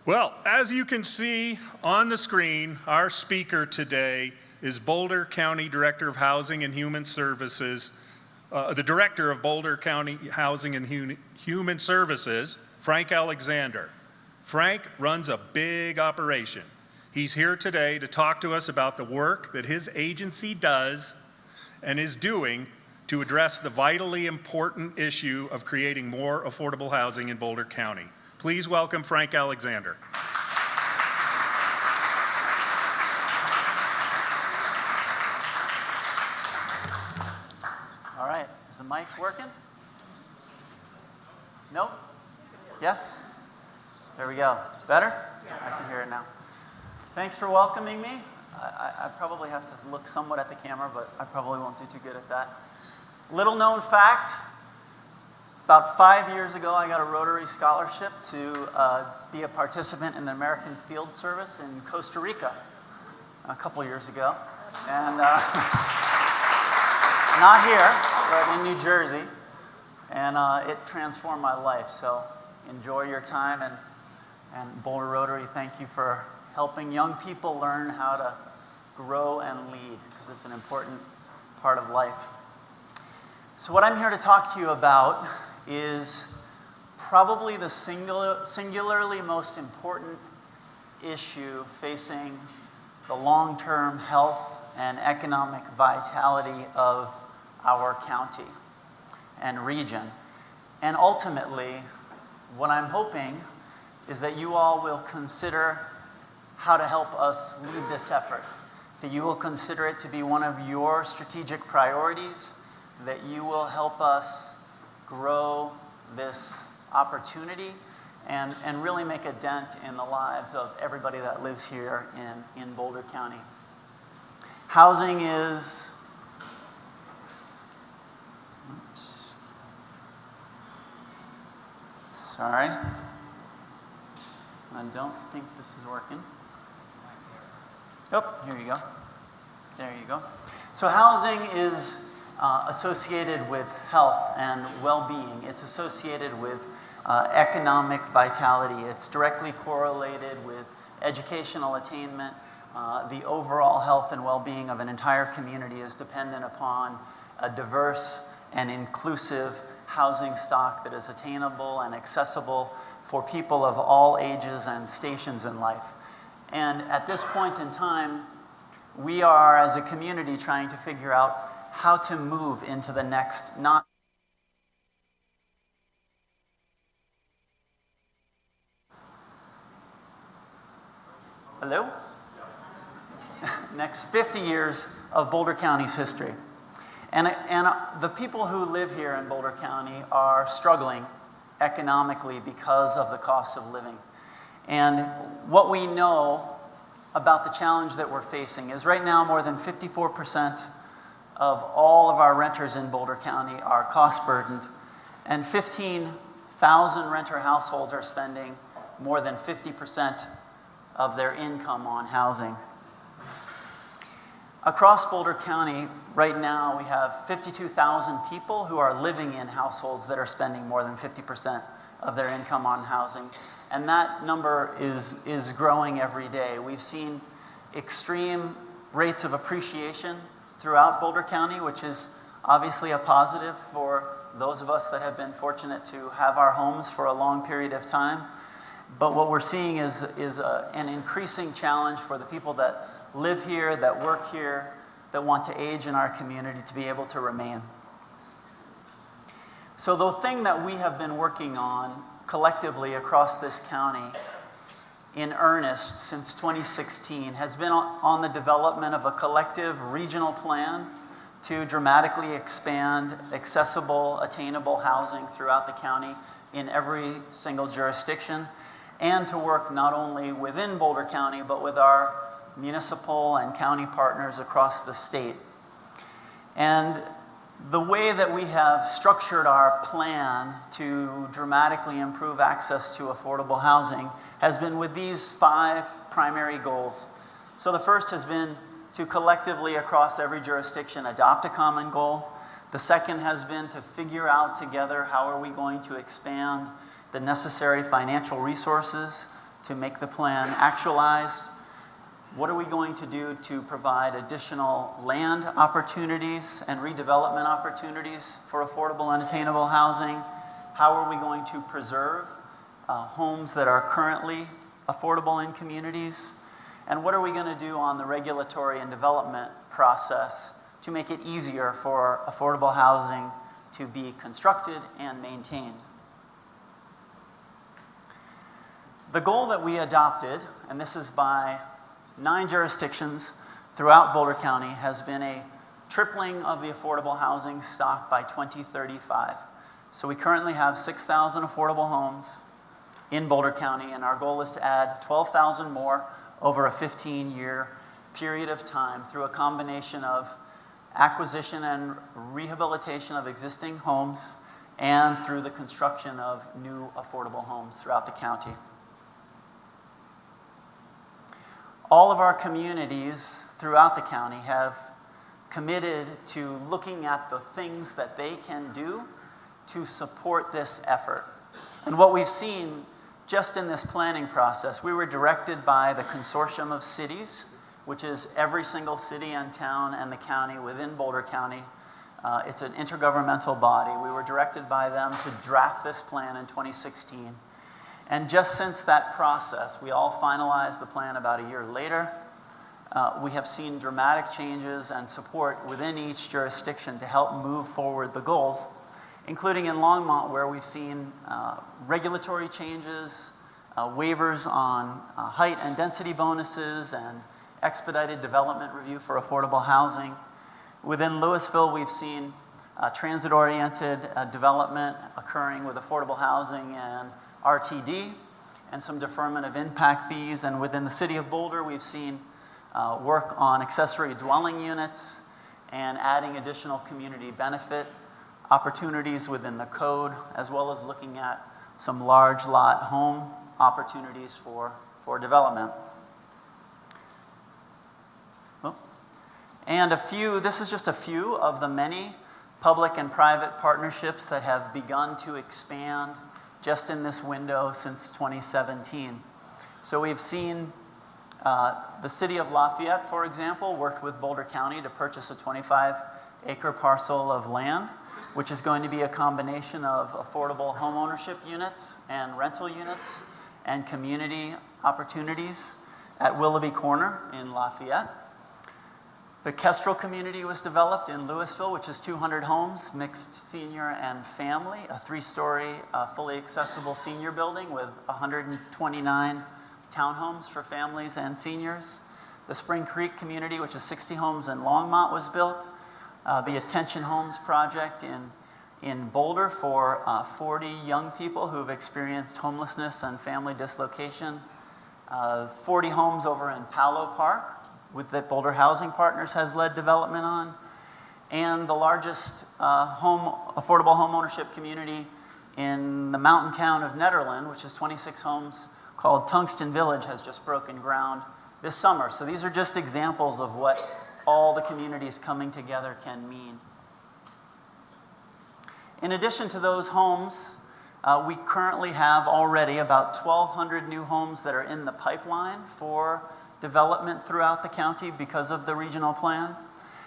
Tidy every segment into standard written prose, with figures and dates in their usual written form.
Well, as you can see on the screen, our speaker today is Boulder County Director of Housing and Human Services, the Director of Boulder County Housing and Human Services, Frank Alexander. Frank runs a big operation. He's here today to talk to us about the work that his agency does and is doing to address the vitally important issue of creating more affordable housing in Boulder County. Please welcome Frank Alexander. All right, is the mic working? Nope? Yes? There we go. Better? Yeah. I can hear it now. Thanks for welcoming me. I probably have to look somewhat at the camera, but I probably won't do too good at that. Little known fact, about 5 years ago, I got a Rotary Scholarship to be a participant in the American Field Service in Costa Rica a couple years ago. And not here, but in New Jersey. And it transformed my life. So enjoy your time. And Boulder Rotary, thank you for helping young people learn how to grow and lead, because it's an important part of life. So what I'm here to talk to you about is probably the singularly most important issue facing the long-term health and economic vitality of our county and region. And ultimately, what I'm hoping is that you all will consider how to help us lead this effort, that you will consider it to be one of your strategic priorities, that you will help us grow this opportunity and really make a dent in the lives of everybody that lives here in Boulder County. Housing is, sorry, I don't think this is working. Oh, here you go. There you go. So housing is associated with health and well-being. It's associated with economic vitality. It's directly correlated with educational attainment. The overall health and well-being of an entire community is dependent upon a diverse and inclusive housing stock that is attainable and accessible for people of all ages and stations in life. And at this point in time, we are, as a community, trying to figure out how to move into the next, Hello? Next 50 years of Boulder County's history. And the people who live here in Boulder County are struggling economically because of the cost of living. And what we know about the challenge that we're facing is right now more than 54% of all of our renters in Boulder County are cost burdened, and 15,000 renter households are spending more than 50% of their income on housing. Across Boulder County, right now, we have 52,000 people who are living in households that are spending more than 50% of their income on housing. And that number is growing every day. We've seen extreme rates of appreciation throughout Boulder County, which is obviously a positive for those of us that have been fortunate to have our homes for a long period of time. But what we're seeing is an increasing challenge for the people that live here, that work here, that want to age in our community to be able to remain. So the thing that we have been working on collectively across this county in earnest since 2016 has been on the development of a collective regional plan to dramatically expand accessible, attainable housing throughout the county in every single jurisdiction, and to work not only within Boulder County, but with our municipal and county partners across the state. And the way that we have structured our plan to dramatically improve access to affordable housing has been with these 5 primary goals. So the first has been to collectively across every jurisdiction adopt a common goal. The second has been to figure out together how are we going to expand the necessary financial resources to make the plan actualized? What are we going to do to provide additional land opportunities and redevelopment opportunities for affordable and attainable housing? How are we going to preserve homes that are currently affordable in communities? And what are we going to do on the regulatory and development process to make it easier for affordable housing to be constructed and maintained? The goal that we adopted, and this is by 9 jurisdictions throughout Boulder County, has been a tripling of the affordable housing stock by 2035. So we currently have 6,000 affordable homes in Boulder County, and our goal is to add 12,000 more over a 15-year period of time through a combination of acquisition and rehabilitation of existing homes and through the construction of new affordable homes throughout the county. All of our communities throughout the county have committed to looking at the things that they can do to support this effort. And what we've seen just in this planning process, we were directed by the Consortium of Cities, which is every single city and town and the county within Boulder County. It's an intergovernmental body. We were directed by them to draft this plan in 2016. And just since that process, we all finalized the plan about a year later. We have seen dramatic changes and support within each jurisdiction to help move forward the goals, including in Longmont, where we've seen regulatory changes, waivers on height and density bonuses, and expedited development review for affordable housing. Within Louisville, we've seen transit-oriented development occurring with affordable housing and RTD, and some deferment of impact fees. And within the city of Boulder, we've seen work on accessory dwelling units and adding additional community benefit opportunities within the code, as well as looking at some large lot home opportunities for development. And this is just a few of the many public and private partnerships that have begun to expand just in this window since 2017. So we've seen the city of Lafayette, for example, worked with Boulder County to purchase a 25-acre parcel of land, which is going to be a combination of affordable homeownership units and rental units and community opportunities at Willoughby Corner in Lafayette. The Kestrel community was developed in Louisville, which is 200 homes, mixed senior and family, a 3-story fully accessible senior building with 129 townhomes for families and seniors. The Spring Creek community, which is 60 homes in Longmont, was built. The Attention Homes project in Boulder for 40 young people who have experienced homelessness and family dislocation. 40 homes over in Palo Park, that Boulder Housing Partners has led development on, and the largest affordable homeownership community in the mountain town of Nederland, which is 26 homes, called Tungsten Village, has just broken ground this summer. So these are just examples of what all the communities coming together can mean. In addition to those homes, we currently have already about 1,200 new homes that are in the pipeline for development throughout the county because of the regional plan.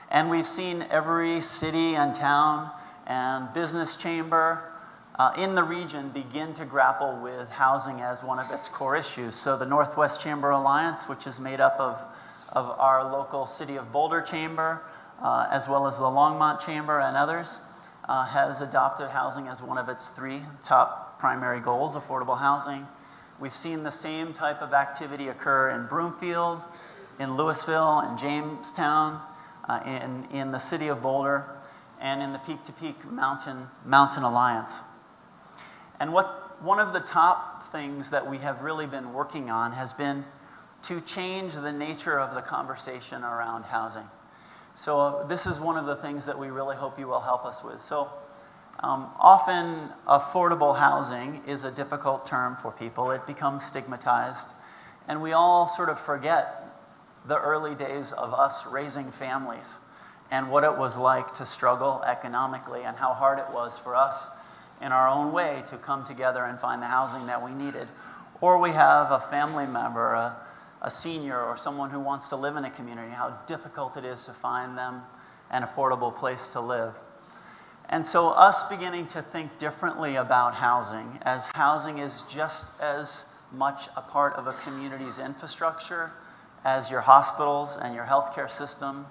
And we've seen every city and town and business chamber in the region begin to grapple with housing as one of its core issues. So the Northwest Chamber Alliance, which is made up of our local City of Boulder Chamber, as well as the Longmont Chamber and others, has adopted housing as one of its 3 top primary goals, affordable housing. We've seen the same type of activity occur in Broomfield, in Louisville, in Jamestown, in the city of Boulder, and in the Peak to Peak Mountain Alliance. And one of the top things that we have really been working on has been to change the nature of the conversation around housing. So this is one of the things that we really hope you will help us with. So often affordable housing is a difficult term for people. It becomes stigmatized. And we all sort of forget the early days of us raising families and what it was like to struggle economically and how hard it was for us in our own way to come together and find the housing that we needed. Or we have a family member, a senior, or someone who wants to live in a community, how difficult it is to find them an affordable place to live. And so us beginning to think differently about housing, as housing is just as much a part of a community's infrastructure as your hospitals and your healthcare system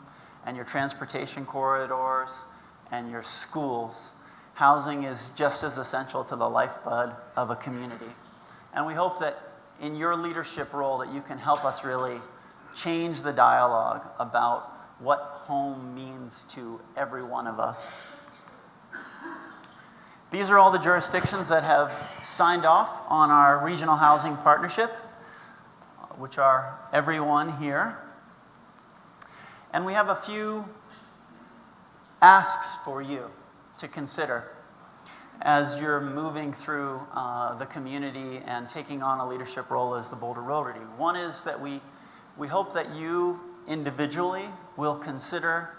and your transportation corridors and your schools. Housing is just as essential to the lifeblood of a community. And we hope that in your leadership role that you can help us really change the dialogue about what home means to every one of us. These are all the jurisdictions that have signed off on our regional housing partnership, which are everyone here. And we have a few asks for you to consider as you're moving through the community and taking on a leadership role as the Boulder Rotary. One is that we hope that you individually will consider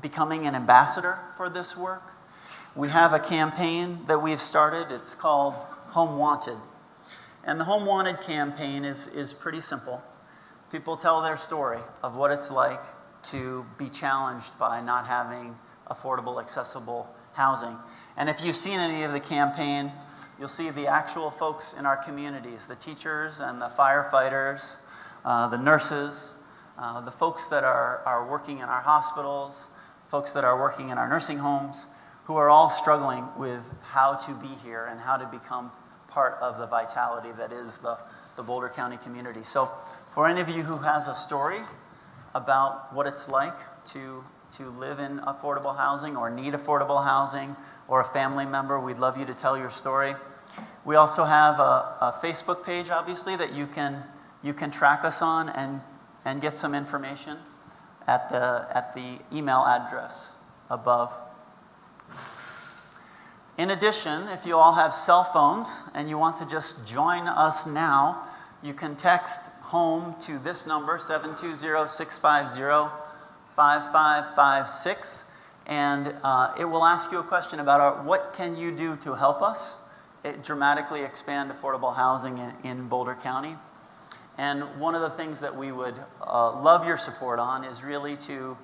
becoming an ambassador for this work. We have a campaign that we've started. It's called Home Wanted. And the Home Wanted campaign is pretty simple. People tell their story of what it's like to be challenged by not having affordable, accessible housing. And if you've seen any of the campaign, you'll see the actual folks in our communities, the teachers and the firefighters, the nurses, the folks that are working in our hospitals, folks that are working in our nursing homes, who are all struggling with how to be here and how to become part of the vitality that is the Boulder County community. So for any of you who has a story about what it's like to live in affordable housing or need affordable housing, or a family member, we'd love you to tell your story. We also have a Facebook page, obviously, that you can track us on and get some information at the email address above. In addition, if you all have cell phones and you want to just join us now, you can text HOME to this number, 720-650-5556, and it will ask you a question about what can you do to help us dramatically expand affordable housing in Boulder County. And one of the things that we would love your support on is really to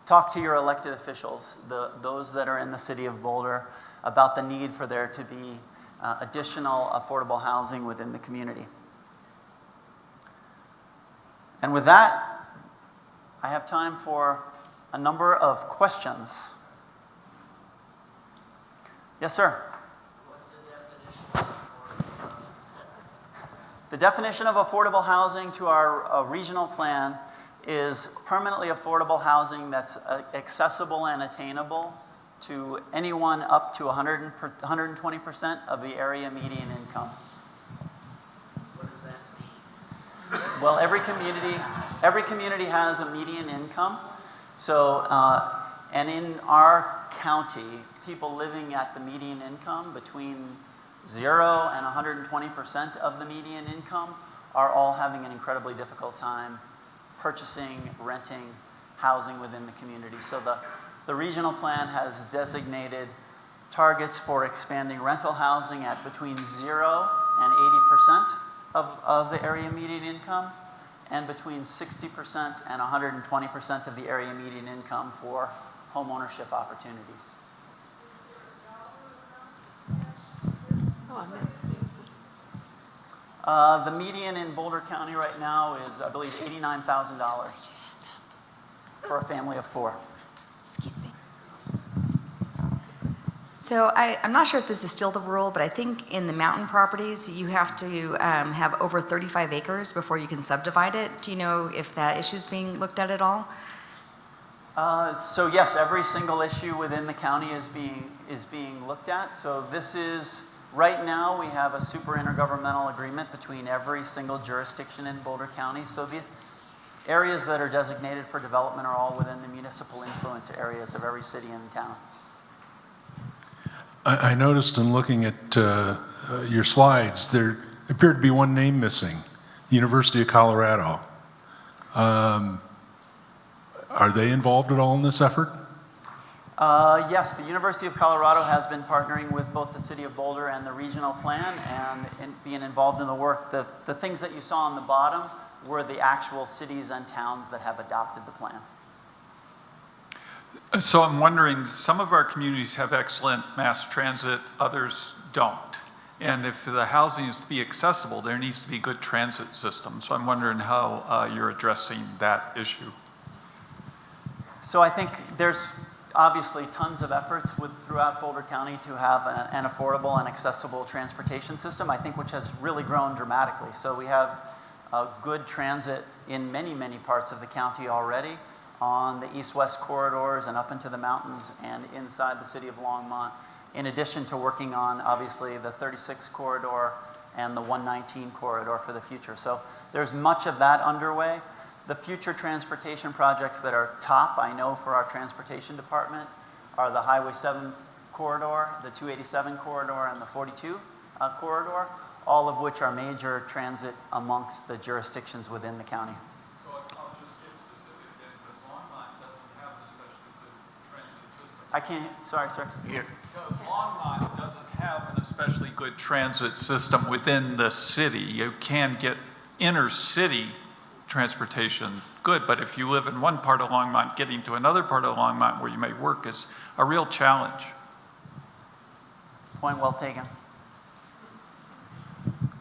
talk to your elected officials, those that are in the city of Boulder, about the need for there to be additional affordable housing within the community. And with that, I have time for a number of questions. Yes, sir. The definition of affordable housing to our regional plan is permanently affordable housing that's accessible and attainable to anyone up to 120% of the area median income. What does that mean? Well, every community has a median income. So, and in our county, people living at the median income between 0 and 120% of the median income are all having an incredibly difficult time purchasing, renting, housing within the community. So the regional plan has designated targets for expanding rental housing at between 0 and 80% of the area median income, and between 60% and 120% of the area median income for home ownership opportunities. Oh, I missed Susan. The median in Boulder County right now is, I believe, $89,000 for a family of 4. Excuse me. So I'm not sure if this is still the rule, but I think in the mountain properties, you have to have over 35 acres before you can subdivide it. Do you know if that issue is being looked at all? So yes, every single issue within the county is being looked at. So this is, right now we have a super intergovernmental agreement between every single jurisdiction in Boulder County. So these areas that are designated for development are all within the municipal influence areas of every city and town. I noticed in looking at your slides, there appeared to be one name missing, the University of Colorado. Are they involved at all in this effort? Yes, the University of Colorado has been partnering with both the City of Boulder and the regional plan and being involved in the work. The things that you saw on the bottom were the actual cities and towns that have adopted the plan. So I'm wondering, some of our communities have excellent mass transit, others don't. And if the housing is to be accessible, there needs to be good transit systems. So I'm wondering how you're addressing that issue. So I think there's obviously tons of efforts throughout Boulder County to have an affordable and accessible transportation system, I think, which has really grown dramatically. So we have good transit in many, many parts of the county already, on the east-west corridors and up into the mountains and inside the city of Longmont, in addition to working on, obviously, the 36 corridor and the 119 corridor for the future. So there's much of that underway. The future transportation projects that are top, I know, for our transportation department are the Highway 7 corridor, the 287 corridor, and the 42 corridor, all of which are major transit amongst the jurisdictions within the county. So I'll just get specific then, because Longmont doesn't have an especially good transit system. I can't, sorry, sir. Because Longmont doesn't have an especially good transit system within the city. You can get inner city transportation good, but if you live in one part of Longmont, getting to another part of Longmont where you may work is a real challenge. Point well taken.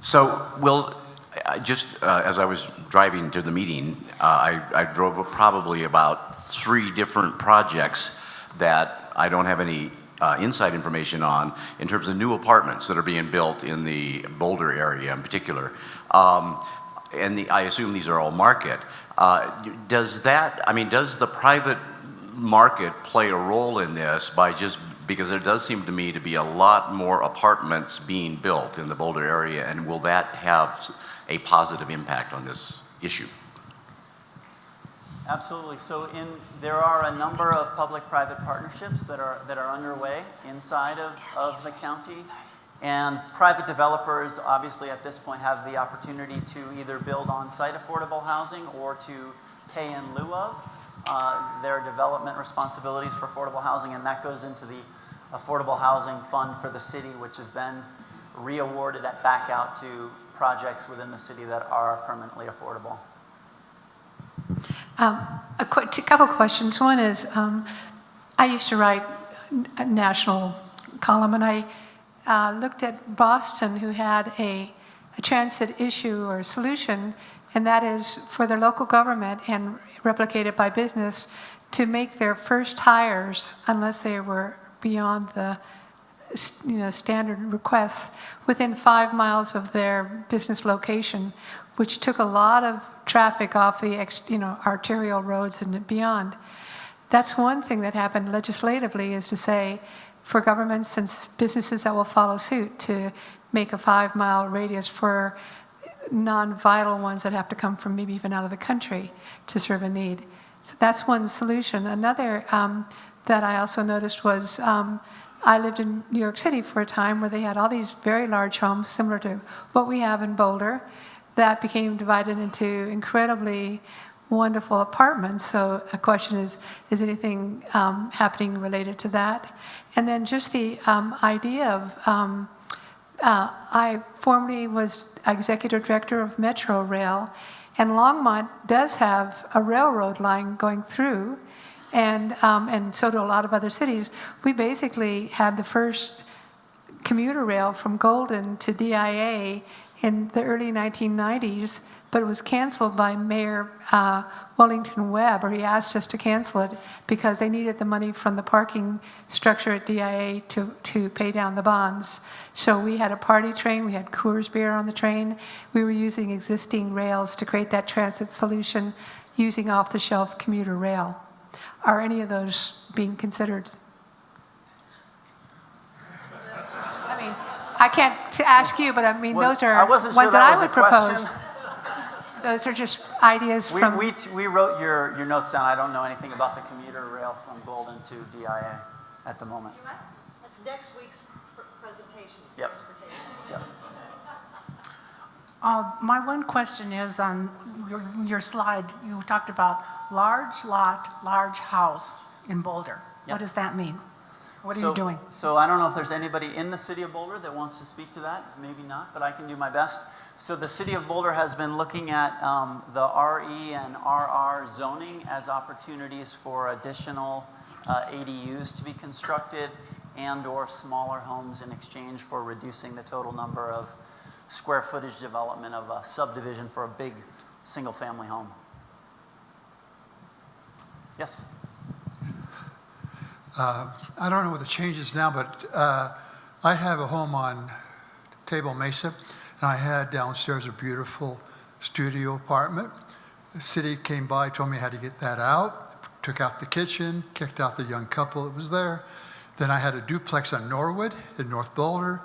So, as I was driving to the meeting, I drove probably about 3 different projects that I don't have any inside information on in terms of new apartments that are being built in the Boulder area in particular. I assume these are all market. Does the private market play a role in this because there does seem to me to be a lot more apartments being built in the Boulder area, and will that have a positive impact on this issue? Absolutely. So there are a number of public-private partnerships that are underway inside of the county. And private developers, obviously, at this point have the opportunity to either build on-site affordable housing or to pay in lieu of their development responsibilities for affordable housing, and that goes into the Affordable Housing Fund for the city, which is then re-awarded back out to projects within the city that are permanently affordable. A couple questions. One is, I used to write a national column, and I looked at Boston, who had a transit issue or solution, and that is for their local government and replicated by business to make their first hires, unless they were beyond the standard requests, within 5 miles of their business location, which took a lot of traffic off the arterial roads and beyond. That's one thing that happened legislatively, is to say, for governments and businesses that will follow suit, to make a 5-mile radius for non-vital ones that have to come from maybe even out of the country to serve a need. So that's one solution. Another that I also noticed was, I lived in New York City for a time where they had all these very large homes similar to what we have in Boulder that became divided into incredibly wonderful apartments. So a question is anything happening related to that? And then just the idea of, I formerly was executive director of Metro Rail, and Longmont does have a railroad line going through, and so do a lot of other cities. We basically had the first commuter rail from Golden to DIA in the early 1990s, but it was canceled by Mayor Wellington Webb, or he asked us to cancel it because they needed the money from the parking structure at DIA to pay down the bonds. So we had a party train, we had Coors beer on the train. We were using existing rails to create that transit solution using off-the-shelf commuter rail. Are any of those being considered? I mean, I can't ask you, but I mean, Well, those are I ones wasn't sure that I was would a question. propose. Those are just ideas from... We wrote your notes down. I don't know anything about the commuter rail from Golden to DIA at the moment. That's next week's presentation. Yep. Yep. My one question is on your slide, you talked about large lot, large house in Boulder. Yeah. What does that mean? What are So- you doing? So I don't know if there's anybody in the city of Boulder that wants to speak to that, maybe not, but I can do my best. So the city of Boulder has been looking at the RE and RR zoning as opportunities for additional ADUs to be constructed and/or smaller homes in exchange for reducing the total number of square footage development of a subdivision for a big single-family home. Yes? I don't know what the change is now, but I have a home on Table Mesa, and I had downstairs a beautiful studio apartment. The city came by, told me how to get that out, took out the kitchen, kicked out the young couple that was there. Then I had a duplex on Norwood in North Boulder.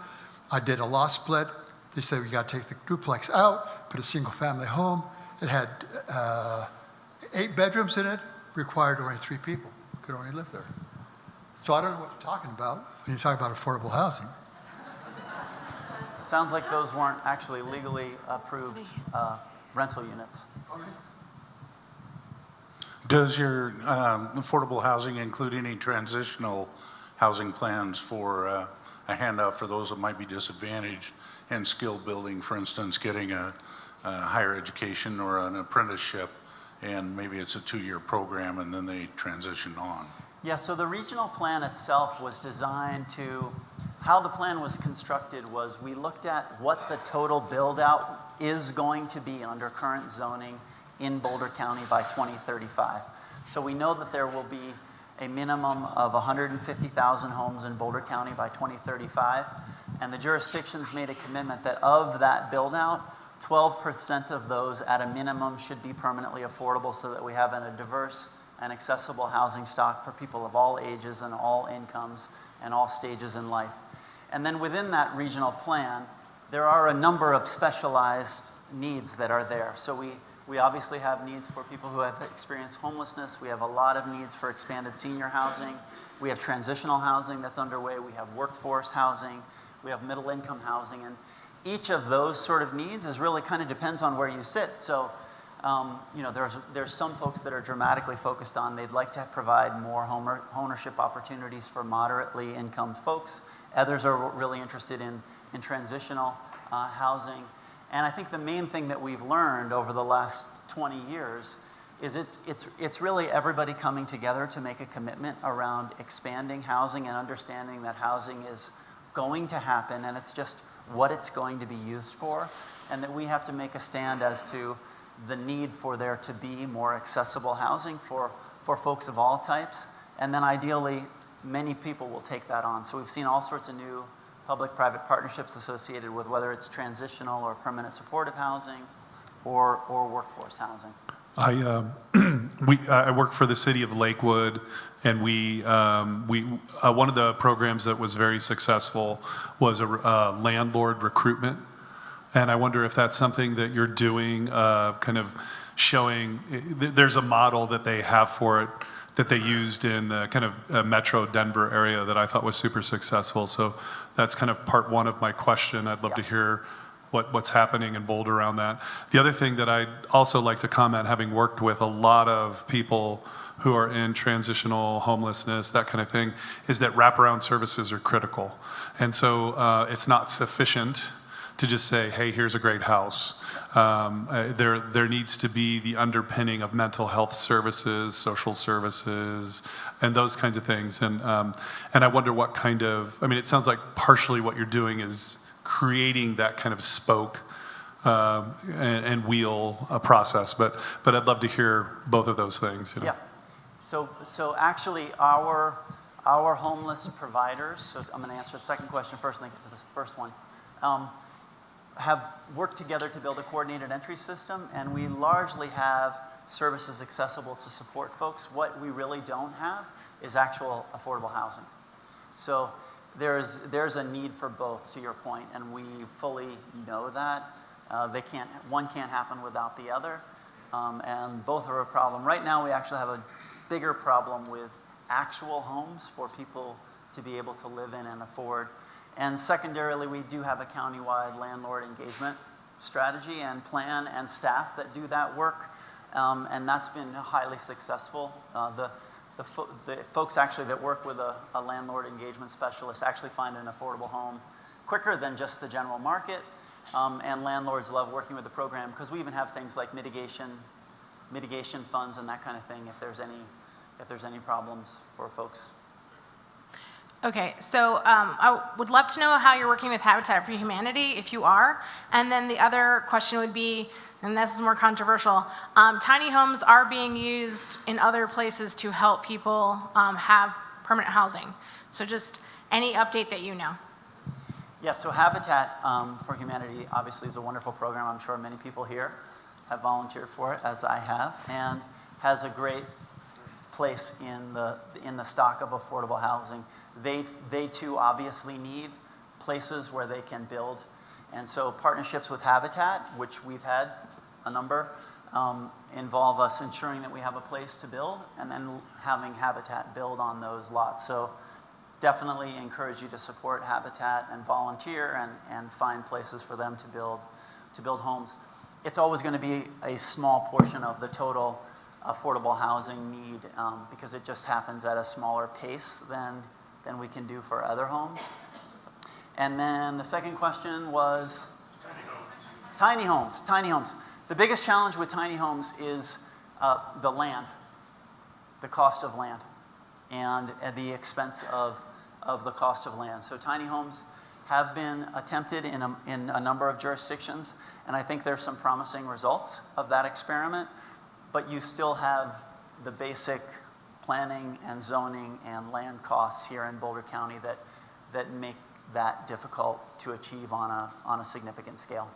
I did a lot split. They said, we got to take the duplex out, put a single-family home. It had 8 bedrooms in it, required only 3 people, could only live there. So I don't know what you're talking about when you talk about affordable housing. Sounds like those weren't actually legally approved rental units. Does your affordable housing include any transitional housing plans for a handout for those that might be disadvantaged and skill building, for instance, getting a higher education or an apprenticeship, and maybe it's a 2-year program and then they transition on? Yeah, so the regional plan itself was designed to, how the plan was constructed was we looked at what the total build out is going to be under current zoning in Boulder County by 2035. So we know that there will be a minimum of 150,000 homes in Boulder County by 2035. And the jurisdictions made a commitment that of that build out, 12% of those at a minimum should be permanently affordable so that we have a diverse and accessible housing stock for people of all ages and all incomes and all stages in life. And then within that regional plan, there are a number of specialized needs that are there. So we obviously have needs for people who have experienced homelessness. We have a lot of needs for expanded senior housing. We have transitional housing that's underway. We have workforce housing. We have middle income housing. And each of those sort of needs is really kind of depends on where you sit. So there's some folks that are dramatically focused on they'd like to provide more ownership opportunities for moderately income folks. Others are really interested in transitional housing. And I think the main thing that we've learned over the last 20 years is it's really everybody coming together to make a commitment around expanding housing and understanding that housing is going to happen and it's just what it's going to be used for, and that we have to make a stand as to the need for there to be more accessible housing for folks of all types. And then ideally, many people will take that on. So we've seen all sorts of new public-private partnerships associated with whether it's transitional or permanent supportive housing or workforce housing. I work for the city of Lakewood, and we one of the programs that was very successful was a landlord recruitment. And I wonder if that's something that you're doing, kind of showing, there's a model that they have for it that they used in kind of Metro Denver area that I thought was super successful. So that's kind of part one of my question. I'd love to hear what's happening in Boulder around that. The other thing that I'd also like to comment, having worked with a lot of people who are in transitional homelessness, that kind of thing, is that wraparound services are critical. And so it's not sufficient to just say, hey, here's a great house. There needs to be the underpinning of mental health services, social services, and those kinds of things. And I wonder what kind of, I mean, it sounds like partially what you're doing is creating that kind of spoke and wheel process, but I'd love to hear both of those things. Yeah. So actually our homeless providers, so I'm gonna answer the second question first and then get to this first one, have worked together to build a coordinated entry system, and we largely have services accessible to support folks. What we really don't have is actual affordable housing. So there's a need for both, to your point, and we fully know that. One can't happen without the other, and both are a problem. Right now we actually have a bigger problem with actual homes for people to be able to live in and afford. And secondarily, we do have a countywide landlord engagement strategy and plan and staff that do that work, and that's been highly successful. the folks actually that work with a landlord engagement specialist actually find an affordable home quicker than just the general market. And landlords love working with the program because we even have things like mitigation funds and that kind of thing if there's any problems for folks. Okay, so I would love to know how you're working with Habitat for Humanity, if you are. And then the other question would be, and this is more controversial, tiny homes are being used in other places to help people have permanent housing. So just any update that you know. Yeah, so Habitat for Humanity obviously is a wonderful program. I'm sure many people here have volunteered for it, as I have, and has a great place in the stock of affordable housing. They too obviously need places where they can build. And so partnerships with Habitat, which we've had a number, involve us ensuring that we have a place to build and then having Habitat build on those lots. So definitely encourage you to support Habitat and volunteer and find places for them to build homes. It's always going to be a small portion of the total affordable housing need because it just happens at a smaller pace than we can do for other homes. And then the second question was? Tiny homes. Tiny homes. The biggest challenge with tiny homes is the land, the cost of land, and the expense of the cost of land. So tiny homes have been attempted in a number of jurisdictions, and I think there's some promising results of that experiment, but you still have the basic planning and zoning and land costs here in Boulder County that make that difficult to achieve on a significant scale.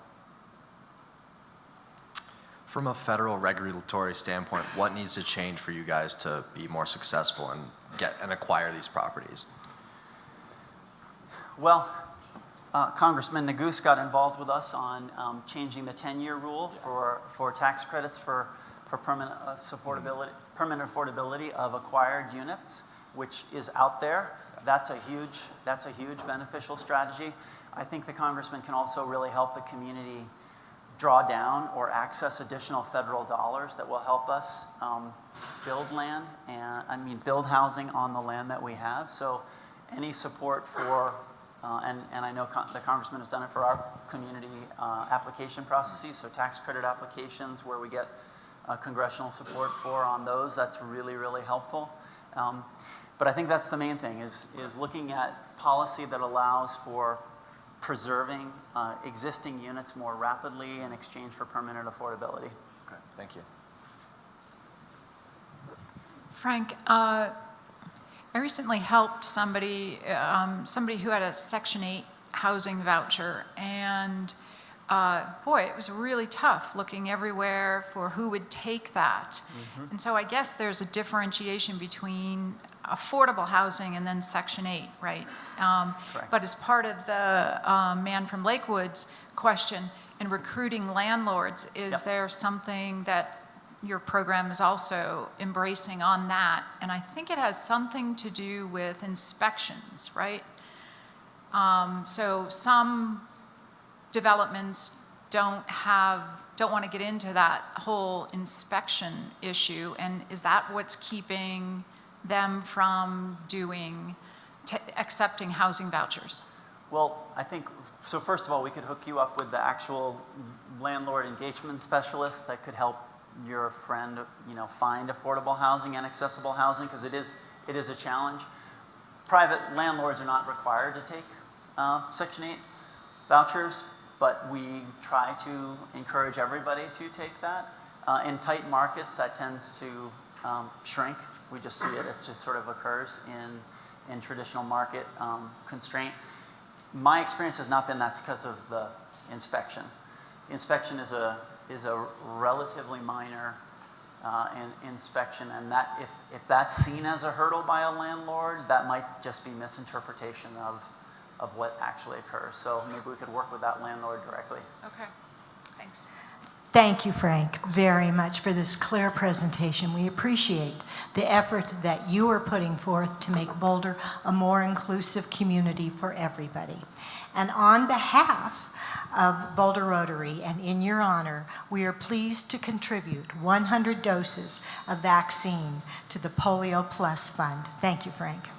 From a federal regulatory standpoint, what needs to change for you guys to be more successful and acquire these properties? Well, Congressman Neguse got involved with us on changing the 10-year rule for tax credits for permanent affordability of acquired units, which is out there. That's a huge beneficial strategy. I think the congressman can also really help the community draw down or access additional federal dollars that will help us build housing on the land that we have. So any support for, and I know the congressman has done it for our community application processes, so tax credit applications where we get congressional support for on those, that's really, really helpful. But I think that's the main thing, is looking at policy that allows for preserving existing units more rapidly in exchange for permanent affordability. Okay, thank you. Frank, I recently helped somebody who had a Section 8 housing voucher, and boy, it was really tough looking everywhere for who would take that. Mm-hmm. And so I guess there's a differentiation between affordable housing and then Section 8, right? But as part of the man from Lakewood's question in recruiting landlords, is there something that your program is also embracing on that? And I think it has something to do with inspections, right? So some developments don't want to get into that whole inspection issue, and is that what's keeping them from accepting housing vouchers? Well, I think, so first of all, we could hook you up with the actual landlord engagement specialist that could help your friend, find affordable housing and accessible housing, because it is a challenge. Private landlords are not required to take Section 8 vouchers, but we try to encourage everybody to take that. In tight markets, that tends to shrink. We just see it. It just sort of occurs in traditional market constraint. My experience has not been that's because of the inspection. The inspection is a relatively minor inspection, and that if that's seen as a hurdle by a landlord, that might just be misinterpretation of what actually occurs. So maybe we could work with that landlord directly. Okay, thanks. Thank you, Frank, very much for this clear presentation. We appreciate the effort that you are putting forth to make Boulder a more inclusive community for everybody. And on behalf of Boulder Rotary and in your honor, we are pleased to contribute 100 doses of vaccine to the Polio Plus Fund. Thank you, Frank.